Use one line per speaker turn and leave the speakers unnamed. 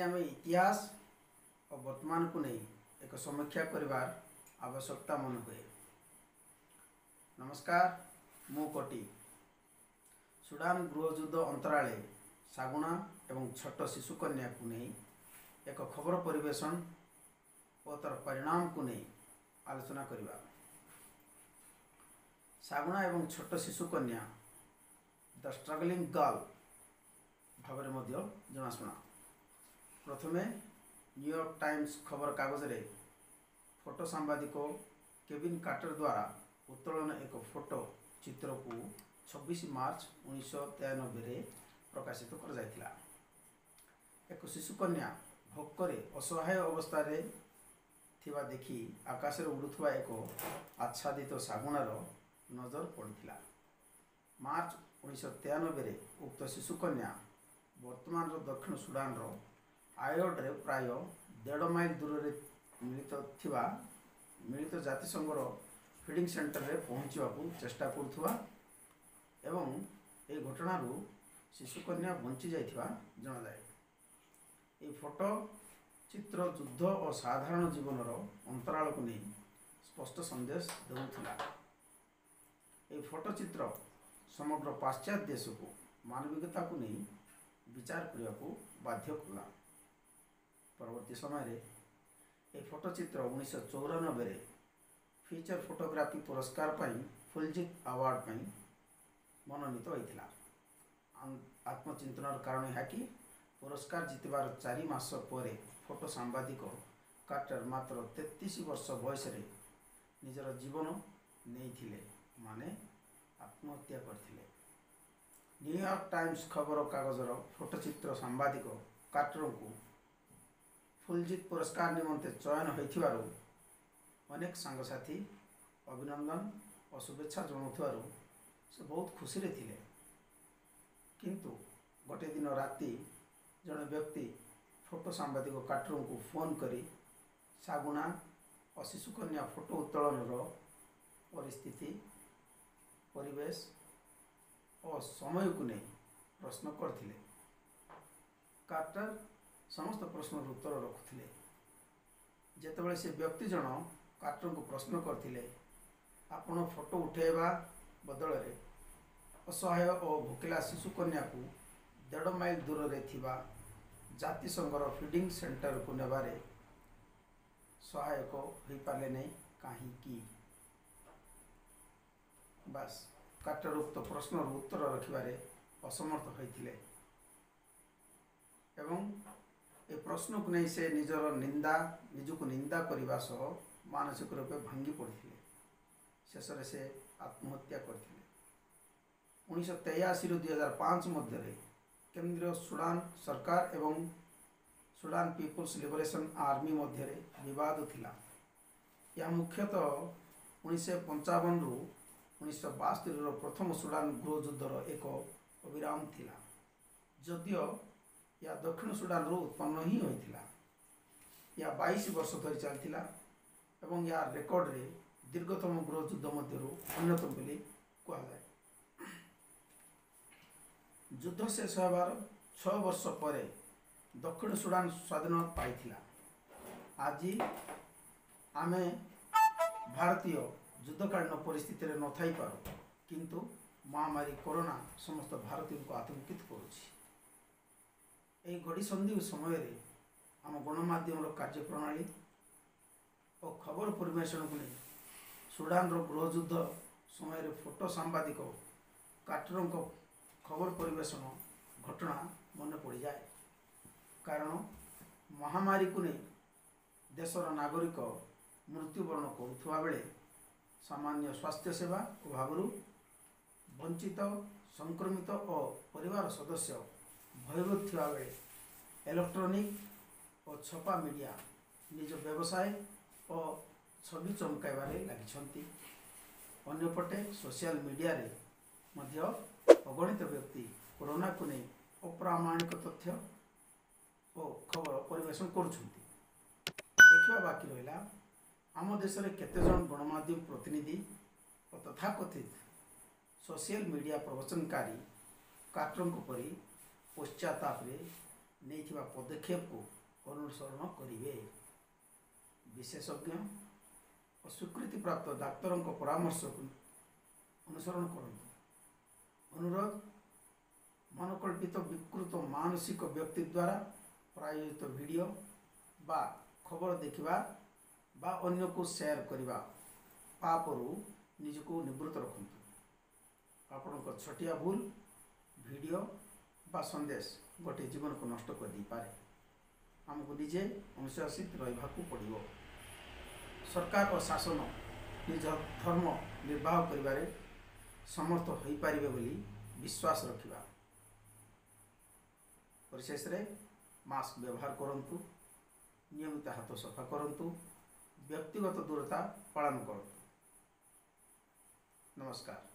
आम इतिहास और वर्तमान को नहीं एक समीक्षा करिवार आवश्यकता मन हुए। नमस्कार, मु कोटी। सुडान गृहयुद्ध अंतराले सागुना एवं छोट शिशु कन्या को नहीं एक खबर परिवेशन और तार परिणाम को नहीं आलोचना करिवा। सागुना एवं छोट शिशु कन्या द स्ट्रगलिंग गर्ल भाव में जनाशुना। प्रथमे न्यूयॉर्क टाइम्स खबर कागज रे फोटो सांबादिक केविन कार्टर द्वारा उत्तोलन एक फोटो चित्र को 26 मार्च 1993 रे प्रकाशित कर जायतिला। एक शिशु कन्या भोकरे असहाय अवस्था रे थिबा देखी आकाश रे उड़ुथुवा एक आच्छादित सागुनार नजर पड़िथिला। मार्च 1993 रे उक्त शिशु कन्या वर्तमान दक्षिण सुडान रो आयोड्रे प्राय 1.5 माइल दूर रे मिलित जातिसंघर फीडिंग सेंटर रे पहुँचवा चेष्टा करुवा एवं ए घटनारू शिशु कन्या बंची जाइथिबा जना जाए। ए फोटो चित्र युद्ध और साधारण जीवन अंतराल को नहीं स्पष्ट संदेश देउथिला। ए फोटो चित्र समग्र पाश्चात्य देश को मानविकता को नहीं विचार करने को बाध्य कला। परवर्ती समय रे ए फोटो चित्र 1994 रे फीचर फोटोग्राफी पुरस्कार पाई फुलजित अवार्ड पाई मनोनीत होइथिला। आत्मचिंतनर कारण है कि पुरस्कार जितबार 4 मास पर फोटो सांबादिक कार्टर मात्र 33 वर्ष बयस रे निजर जीवन नहीं माने आत्महत्या करथिले। न्यूयॉर्क टाइम्स खबर कागजर फोटोचित्र सांबादिक कार्टर को फुलजित पुरस्कार निमंते चयन होइथिबारु अनेक सांगसाथी अभिनंदन और शुभेच्छा जनाउथिबारु से बहुत खुशी रे थिले। किंतु गोटे दिन राति जड़े व्यक्ति फोटो सांबादिक कार्टर को फोन करी सागुना और शिशु कन्या फोटो उत्तोलन परिस्थिति परिवेश और समय को नहीं प्रश्न करथिले। कार्टर समस्त प्रश्न उत्तर रखुथिले। जेतेबेले से व्यक्ति जन कार्टर को प्रश्न करथिले आपण फोटो उठेबा बदल रे असहाय और भोकिला शिशु कन्या को 1.5 माइल दूर रे थिबा जातिसंघर फीडिंग सेंटर को नेबारे सहायक हो पाले नहीं कहीं बस कार्टर उक्त प्रश्न उत्तर रखिबारे असमर्थ होइथिले एवं ए प्रश्न को नहीं से निजको निंदा करने सह मानसिक रूप भांगी पड़ते शेष से आत्महत्या करथिले। 1983 ରୁ 2005 मध्य केंद्रीय सुडान सरकार एवं सुडान पीपुल्स लिबरेशन आर्मी मध्य विवाद थिला। यह मुख्यतः 1955 ରୁ 1972 प्रथम सुडान गृहयुद्धर एक अविराम थिला। जदियो या दक्षिण सुडान रो उत्पन्न ही होइथिला। या 22 वर्ष धरी चलथिला एवं या रेकर्ड रे दीर्घतम गृहयुद्ध मध्यरु अन्यतम बोली कहा जाए। युद्ध शेष होबार 6 वर्ष पर दक्षिण सुडान स्वाधीन पाइथिला। आज आमे भारतीय युद्धकालीन परिस्थिति रे न थाई पारो किंतु महामारी कोरोना समस्त भारतीय को आतंकित करुछि। ए घड़ी संधि समय रे आम गणमाध्यम कार्यप्रणाली और खबर परिवेशन को नहीं सुडान गृहयुद्ध समय फोटो सांबादिक कार्टर खबर परिवेशन घटना मन पड़ जाए। कारण महामारी को नहीं देशर नागरिक मृत्युवरण करुवा बेले सामान्य स्वास्थ्य सेवा अभाव वंचित संक्रमित और परिवार सदस्य भयभीत थिबा बेले इलेक्ट्रॉनिक और छपा मीडिया निज व्यवसाय और छवि चमकाइबारे लागिछंती। अन्यपटे सोशल मीडिया रे मध्य अगणित व्यक्ति कोरोना को नहीं अप्रामाणिक तथ्य और खबर परिवेशन करुछंती। देखा बाकी रहा आम देश में केतेजन गणमाध्यम प्रतिनिधि और तथाकथित सोशल मीडिया प्रवचनकारी कार्टर परी पश्चाताप ନେଇଥିବା ପଦକ୍ଷେପକୁ ଅନୁସରଣ କରିବେ। ବିଶେଷଜ୍ଞ ଓ ସ୍ୱୀକୃତିପ୍ରାପ୍ତ ଡାକ୍ତରଙ୍କ ପରାମର୍ଶକୁ ଅନୁସରଣ କରନ୍ତୁ। ଅନୁରୋଧ, ମନକଳ୍ପିତ ବିକୃତ ମାନସିକ ବ୍ୟକ୍ତି ଦ୍ୱାରା ପ୍ରାୟୋଜିତ ଭିଡ଼ିଓ ବା ଖବର ଦେଖିବା ବା ଅନ୍ୟକୁ ସେୟାର କରିବା ପାପରୁ ନିଜକୁ ନିବୃତ୍ତ ରଖନ୍ତୁ। ଆପଣଙ୍କ ଛୋଟିଆ ଭୁଲ, ଭିଡ଼ିଓ ବା ସନ୍ଦେଶ ଗୋଟିଏ ଜୀବନକୁ ନଷ୍ଟ କରିଦେଇପାରେ। ଆମକୁ ନିଜେ ଅନୁଶାସିତ ରହିବାକୁ ପଡ଼ିବ। ସରକାର ଓ ଶାସନ ନିଜ ଧର୍ମ ନିର୍ବାହ କରିବାରେ ସମର୍ଥ ହୋଇପାରିବେ ବୋଲି ବିଶ୍ୱାସ ରଖିବା। ପରିଶେଷରେ ମାସ୍କ ବ୍ୟବହାର କରନ୍ତୁ, ନିୟମିତ ହାତ ସଫା କରନ୍ତୁ, ବ୍ୟକ୍ତିଗତ ଦୂରତା ପାଳନ କରନ୍ତୁ। ନମସ୍କାର।